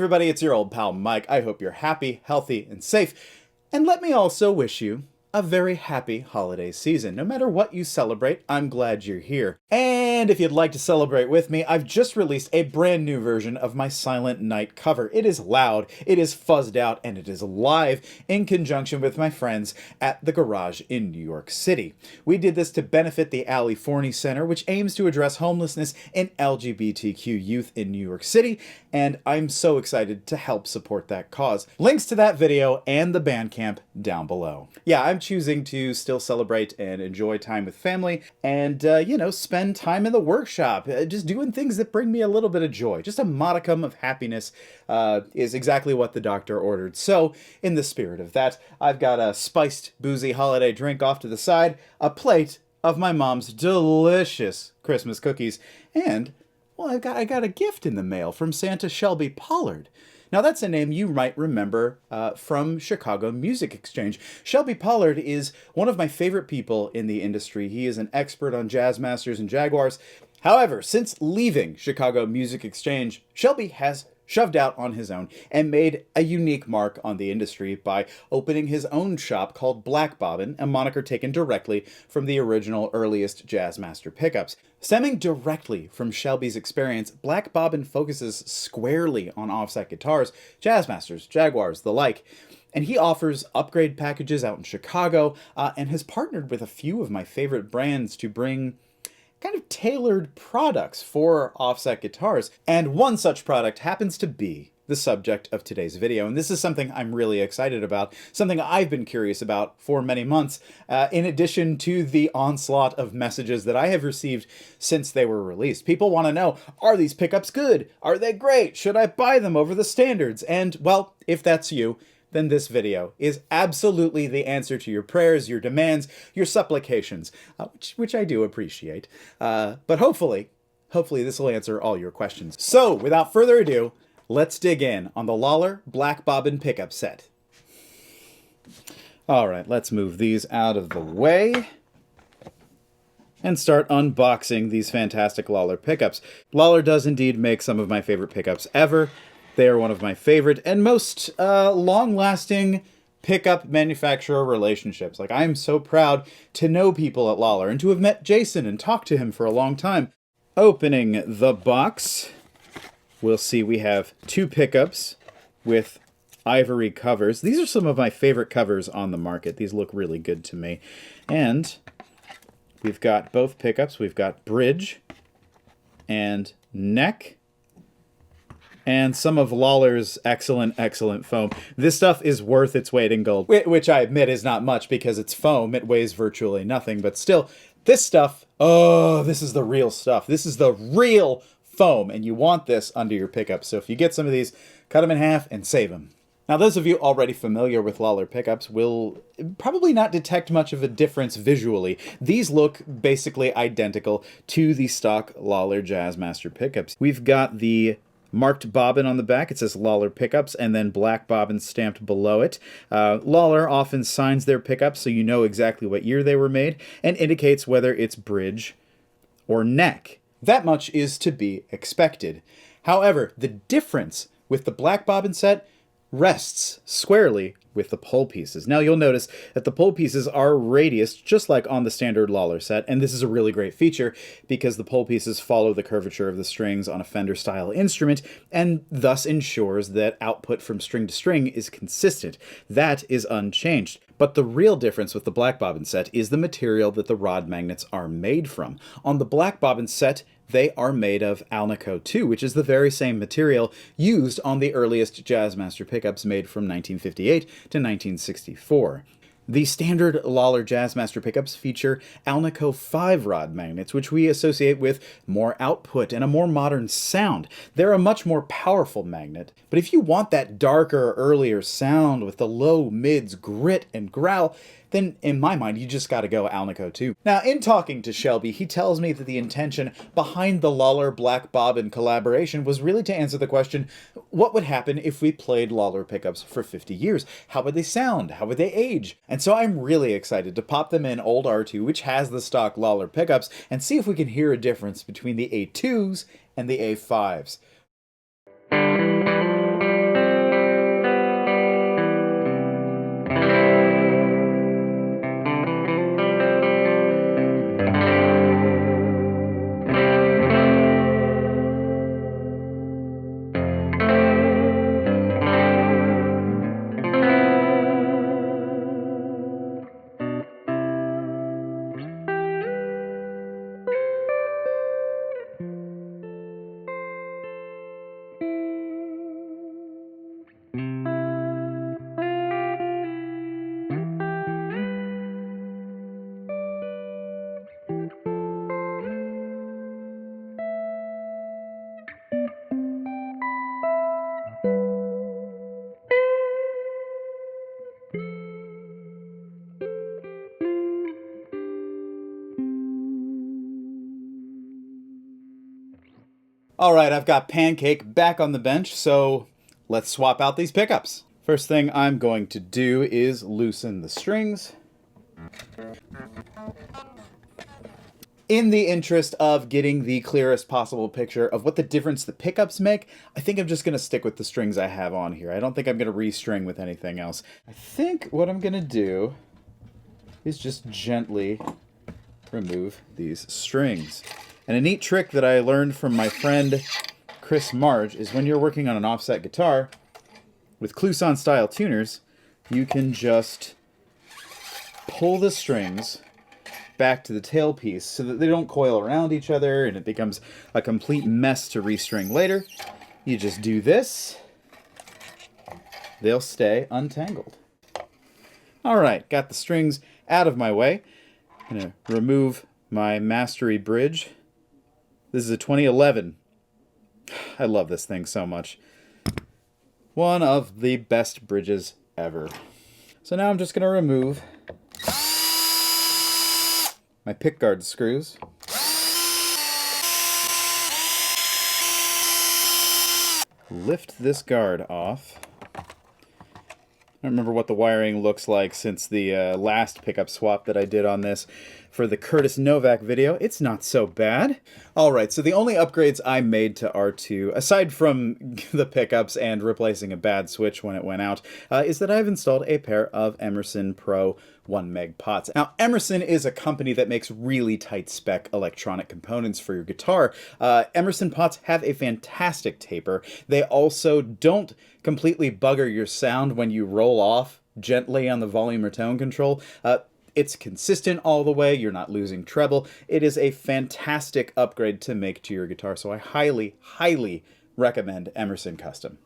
everybody, it's your old pal Mike. I hope you're happy, healthy, and safe. And let me also wish you a very happy holiday season. No matter what you celebrate, I'm glad you're here. And if you'd like to celebrate with me, I've just released a brand new version of my Silent Night cover. It is loud, it is fuzzed out, and it is live in conjunction with my friends at the Garage in New York City. We did this to benefit the Ali Forney Center, which aims to address homelessness in LGBTQ youth in New York City, and I'm so excited to help support that cause. Links to that video and the Bandcamp down below. Yeah, I'm choosing to still celebrate and enjoy time with family and, spend time in the workshop, just doing things that bring me a little bit of joy. Just a modicum of happiness is exactly what the doctor ordered. So, in the spirit of that, I've got a spiced, boozy holiday drink off to the side, a plate of my mom's delicious Christmas cookies, and, well, I got a gift in the mail from Santa Shelby Pollard. Now, that's a name you might remember from Chicago Music Exchange. Shelby Pollard is one of my favorite people in the industry. He is an expert on Jazzmasters and Jaguars. However, since leaving Chicago Music Exchange, Shelby has shoved out on his own and made a unique mark on the industry by opening his own shop called Black Bobbin, a moniker taken directly from the original earliest Jazzmaster pickups. Stemming directly from Shelby's experience, Black Bobbin focuses squarely on offset guitars, Jazzmasters, Jaguars, the like. And he offers upgrade packages out in Chicago and has partnered with a few of my favorite brands to bring kind of tailored products for offset guitars. And one such product happens to be the subject of today's video. And this is something I'm really excited about, something I've been curious about for many months, in addition to the onslaught of messages that I have received since they were released. People want to know, are these pickups good? Are they great? Should I buy them over the standards? And, well, if that's you, then this video is absolutely the answer to your prayers, your demands, your supplications, which I do appreciate. But hopefully this will answer all your questions. So, without further ado, let's dig in on the Lollar Black Bobbin pickup set. All right, let's move these out of the way and start unboxing these fantastic Lollar pickups. Lollar does indeed make some of my favorite pickups ever. They are one of my favorite and most long-lasting pickup manufacturer relationships. Like, I am so proud to know people at Lollar and to have met Jason and talked to him for a long time. Opening the box, we'll see we have two pickups with ivory covers. These are some of my favorite covers on the market. These look really good to me. And we've got both pickups. We've got bridge and neck, and some of Lollar's excellent foam. This stuff is worth its weight in gold, which I admit is not much because it's foam. It weighs virtually nothing, but still, this stuff, oh, this is the real stuff. This is the real foam, and you want this under your pickup. So if you get some of these, cut them in half and save them. Now, those of you already familiar with Lollar pickups will probably not detect much of a difference visually. These look basically identical to the stock Lollar Jazzmaster pickups. We've got the marked bobbin on the back. It says Lollar Pickups, and then Black Bobbin stamped below it. Lollar often signs their pickups so you know exactly what year they were made, and indicates whether it's bridge or neck. That much is to be expected. However, the difference with the Black Bobbin set rests squarely with the pole pieces. Now, you'll notice that the pole pieces are radiused just like on the standard Lollar set, and this is a really great feature because the pole pieces follow the curvature of the strings on a Fender-style instrument and thus ensures that output from string to string is consistent. That is unchanged. But the real difference with the Black Bobbin set is the material that the rod magnets are made from. On the Black Bobbin set, they are made of Alnico 2, which is the very same material used on the earliest Jazzmaster pickups made from 1958 to 1964. The standard Lollar Jazzmaster pickups feature Alnico 5 rod magnets, which we associate with more output and a more modern sound. They're a much more powerful magnet, but if you want that darker, earlier sound with the low mids, grit, and growl, then in my mind, you just gotta go Alnico 2. Now, in talking to Shelby, he tells me that the intention behind the Lollar Black Bobbin collaboration was really to answer the question, what would happen if we played Lollar pickups for 50 years? How would they sound? How would they age? And so I'm really excited to pop them in old R2, which has the stock Lollar pickups, and see if we can hear a difference between the A2s and the A5s. All right, I've got Pancake back on the bench, so let's swap out these pickups. First thing I'm going to do is loosen the strings. In the interest of getting the clearest possible picture of what the difference the pickups make, I think I'm just going to stick with the strings I have on here. I don't think I'm going to restring with anything else. I think what I'm going to do is just gently remove these strings. And a neat trick that I learned from my friend Chris Marge is when you're working on an offset guitar with Clouson style tuners, you can just pull the strings back to the tailpiece so that they don't coil around each other and it becomes a complete mess to restring later. You just do this, they'll stay untangled. All right, got the strings out of my way. I'm gonna remove my Mastery bridge. This is a 2011. I love this thing so much. One of the best bridges ever. So now I'm just gonna remove my pickguard screws. Lift this guard off. I don't remember what the wiring looks like since the last pickup swap that I did on this for the Curtis Novak video. It's not so bad. Alright, so the only upgrades I made to R2, aside from the pickups and replacing a bad switch when it went out, is that I've installed a pair of Emerson Pro 1 meg pots. Now, Emerson is a company that makes really tight spec electronic components for your guitar. Emerson pots have a fantastic taper. They also don't completely bugger your sound when you roll off gently on the volume or tone control. It's consistent all the way, you're not losing treble. It is a fantastic upgrade to make to your guitar, so I highly, highly recommend Emerson Custom.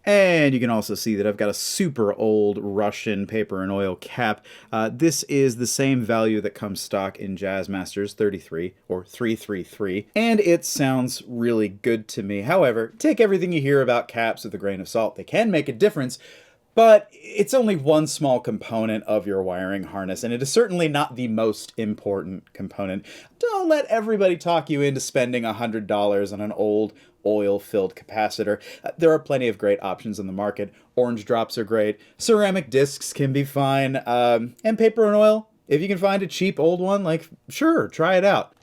And you can also see that I've got a super old Russian paper and oil cap. This is the same value that comes stock in Jazzmaster's 33 or 333, and it sounds really good to me. However, take everything you hear about caps with a grain of salt. They can make a difference, but it's only one small component of your wiring harness, and it is certainly not the most important component. Don't let everybody talk you into spending $100 on an old oil-filled capacitor. There are plenty of great options on the market. Orange drops are great. Ceramic discs can be fine. And paper and oil, if you can find a cheap old one, like, sure, try it out.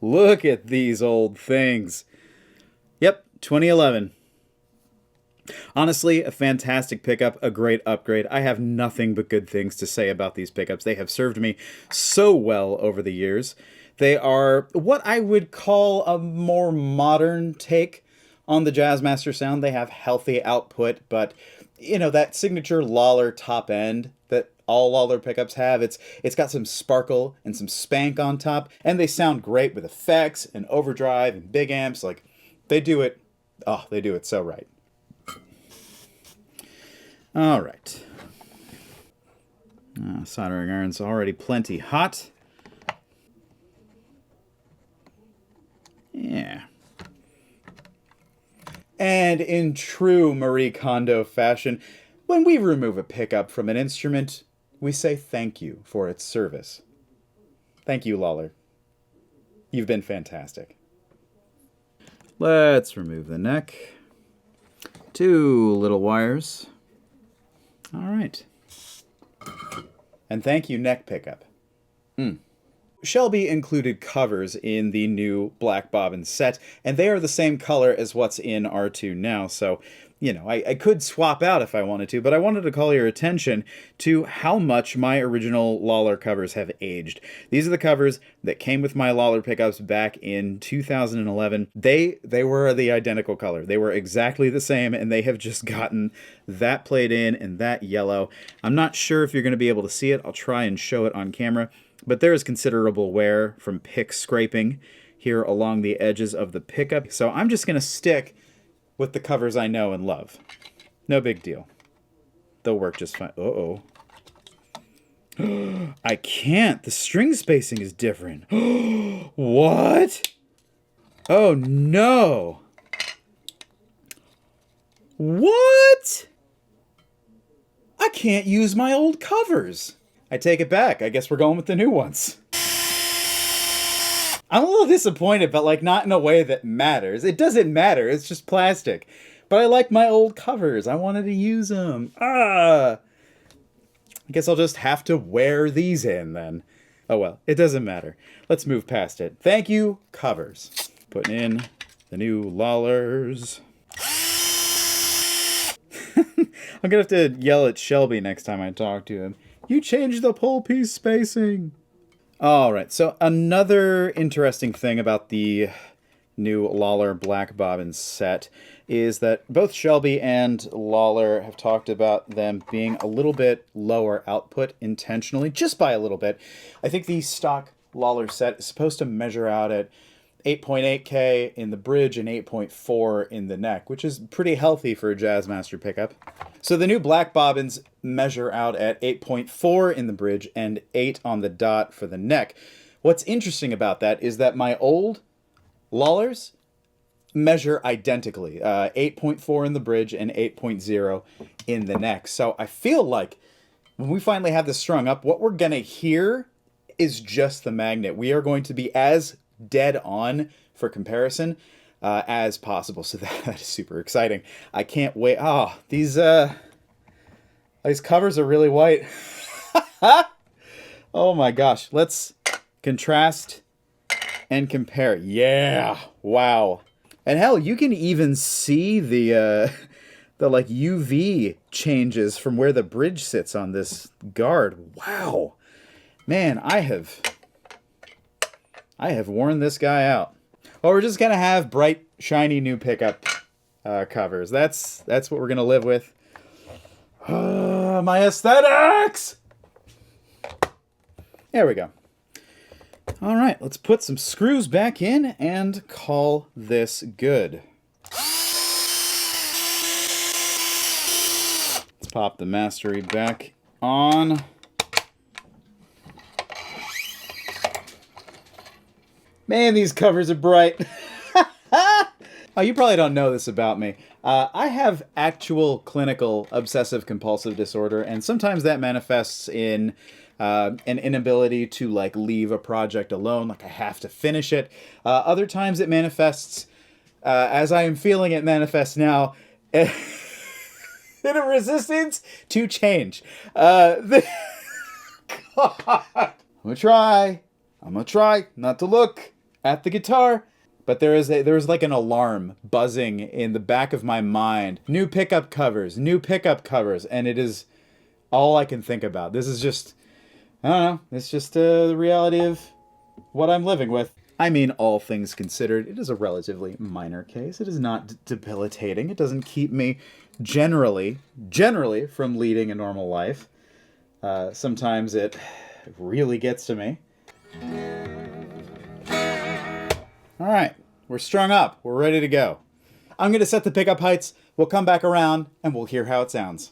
Look at these old things. Yep, 2011. Honestly, a fantastic pickup, a great upgrade. I have nothing but good things to say about these pickups. They have served me so well over the years. They are what I would call a more modern take on the Jazzmaster sound. They have healthy output, but you know, that signature Lollar top end that all Lollar pickups have, it's got some sparkle and some spank on top, and they sound great with effects and overdrive and big amps. Like, they do it so right. All right. Soldering iron's already plenty hot. Yeah. And in true Marie Kondo fashion, when we remove a pickup from an instrument, we say thank you for its service. Thank you, Lollar. You've been fantastic. Let's remove the neck. 2 little wires. All right. And thank you, neck pickup. Shelby included covers in the new Black Bobbin set, and they are the same color as what's in R2 now, so, you know, I could swap out if I wanted to, but I wanted to call your attention to how much my original Lollar covers have aged. These are the covers that came with my Lollar pickups back in 2011. They were the identical color. They were exactly the same, and they have just gotten that played in and that yellow. I'm not sure if you're going to be able to see it. I'll try and show it on camera. But there is considerable wear from pick scraping here along the edges of the pickup. So I'm just going to stick with the covers I know and love. No big deal. They'll work just fine. Uh-oh. I can't. The string spacing is different. What? Oh, no. What? I can't use my old covers. I take it back. I guess we're going with the new ones. I'm a little disappointed, but like not in a way that matters. It doesn't matter. It's just plastic. But I like my old covers. I wanted to use them. I guess I'll just have to wear these in then. Oh well, it doesn't matter. Let's move past it. Thank you, covers. Putting in the new Lollars. I'm gonna have to yell at Shelby next time I talk to him. You changed the pole piece spacing. Alright, so another interesting thing about the new Lollar Black Bobbin set is that both Shelby and Lollar have talked about them being a little bit lower output intentionally, just by a little bit. I think the stock Lollar set is supposed to measure out at 8.8K in the bridge and 8.4 in the neck, which is pretty healthy for a Jazzmaster pickup. So the new Black Bobbins measure out at 8.4 in the bridge and 8 on the dot for the neck. What's interesting about that is that my old Lollars measure identically, 8.4 in the bridge and 8.0 in the neck. So I feel like when we finally have this strung up, what we're going to hear is just the magnet. We are going to be as dead on for comparison as possible. So that is super exciting. I can't wait. Oh, these covers are really white. Oh my gosh. Let's contrast and compare. Yeah. Wow. And hell, you can even see the like UV changes from where the bridge sits on this guard. Wow. Man, I have worn this guy out. Well, we're just gonna have bright, shiny new pickup covers. That's what we're gonna live with. My aesthetics! There we go. All right, let's put some screws back in and call this good. Let's pop the mastery back on. Man, these covers are bright. Oh, you probably don't know this about me. I have actual clinical obsessive compulsive disorder, and sometimes that manifests in an inability to like leave a project alone, like I have to finish it. Other times it manifests, as I am feeling it manifests now, in a resistance to change. God. I'm gonna try not to look at the guitar, but there is like an alarm buzzing in the back of my mind. New pickup covers, and it is all I can think about. This is just, I don't know, it's just the reality of what I'm living with. I mean, all things considered, it is a relatively minor case. It is not debilitating. It doesn't keep me generally from leading a normal life. Sometimes it really gets to me. All right, we're strung up. We're ready to go. I'm going to set the pickup heights. We'll come back around and we'll hear how it sounds.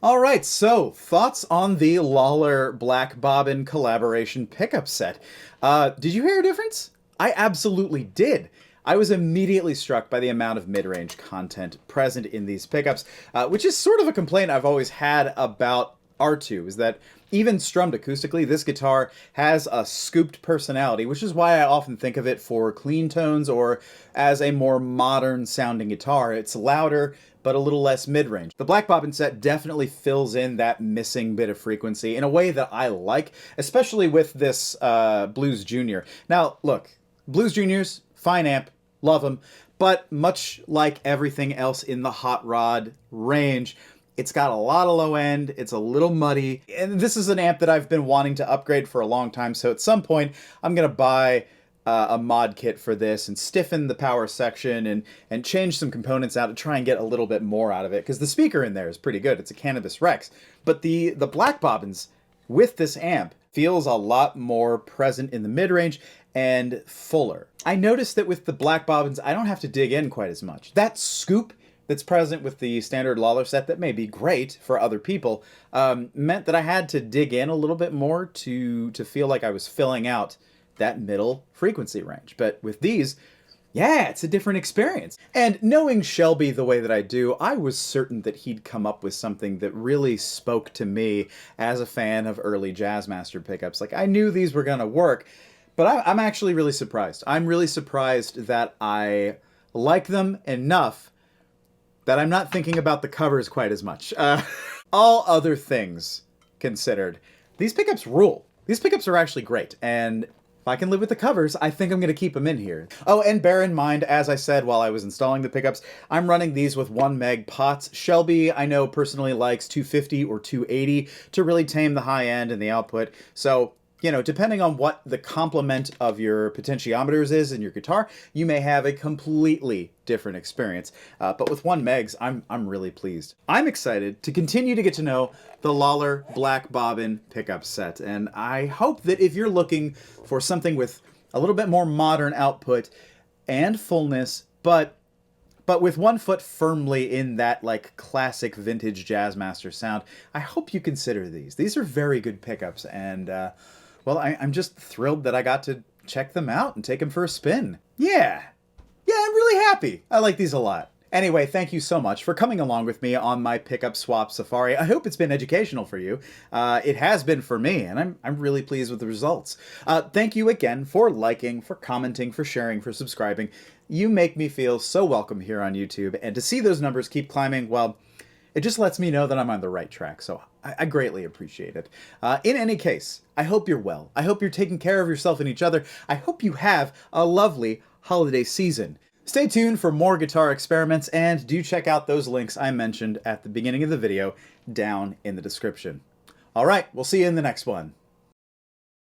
All right, so thoughts on the Lollar Black Bobbin collaboration pickup set. Did you hear a difference? I absolutely did. I was immediately struck by the amount of mid-range content present in these pickups, which is sort of a complaint I've always had about R2, is that even strummed acoustically, this guitar has a scooped personality, which is why I often think of it for clean tones or as a more modern sounding guitar. It's louder, but a little less mid-range. The Black Bobbin set definitely fills in that missing bit of frequency in a way that I like, especially with this Blues Junior. Now, look, Blues Juniors, fine amp, love them, but much like everything else in the hot rod range, it's got a lot of low end, it's a little muddy, and this is an amp that I've been wanting to upgrade for a long time, so at some point I'm going to buy a mod kit for this and stiffen the power section and change some components out to try and get a little bit more out of it, because the speaker in there is pretty good. It's a Cannabis Rex. But the Black Bobbins with this amp feels a lot more present in the mid-range and fuller. I noticed that with the Black Bobbins, I don't have to dig in quite as much. That scoop that's present with the standard Lollar set that may be great for other people meant that I had to dig in a little bit more to feel like I was filling out that middle frequency range. But with these, yeah, it's a different experience. And knowing Shelby the way that I do, I was certain that he'd come up with something that really spoke to me as a fan of early Jazzmaster pickups. Like, I knew these were gonna work, but I'm actually really surprised. I'm really surprised that I like them enough that I'm not thinking about the covers quite as much. All other things considered, these pickups rule. These pickups are actually great, and if I can live with the covers, I think I'm going to keep them in here. Oh, and bear in mind, as I said while I was installing the pickups, I'm running these with 1 meg pots. Shelby, I know, personally likes 250 or 280 to really tame the high end and the output. So you know, depending on what the complement of your potentiometers is in your guitar, you may have a completely different experience. But with 1 megs, I'm really pleased. I'm excited to continue to get to know the Lollar Black Bobbin pickup set, and I hope that if you're looking for something with a little bit more modern output and fullness, but with 1 foot firmly in that like classic vintage Jazzmaster sound, I hope you consider these. These are very good pickups, and well, I'm just thrilled that I got to check them out and take them for a spin. Yeah, I'm really happy. I like these a lot. Anyway, thank you so much for coming along with me on my pickup swap safari. I hope it's been educational for you. It has been for me, and I'm really pleased with the results. Thank you again for liking, for commenting, for sharing, for subscribing. You make me feel so welcome here on YouTube, and to see those numbers keep climbing, well, it just lets me know that I'm on the right track, so I greatly appreciate it. In any case, I hope you're well. I hope you're taking care of yourself and each other. I hope you have a lovely holiday season. Stay tuned for more guitar experiments, and do check out those links I mentioned at the beginning of the video down in the description. All right, we'll see you in the next one.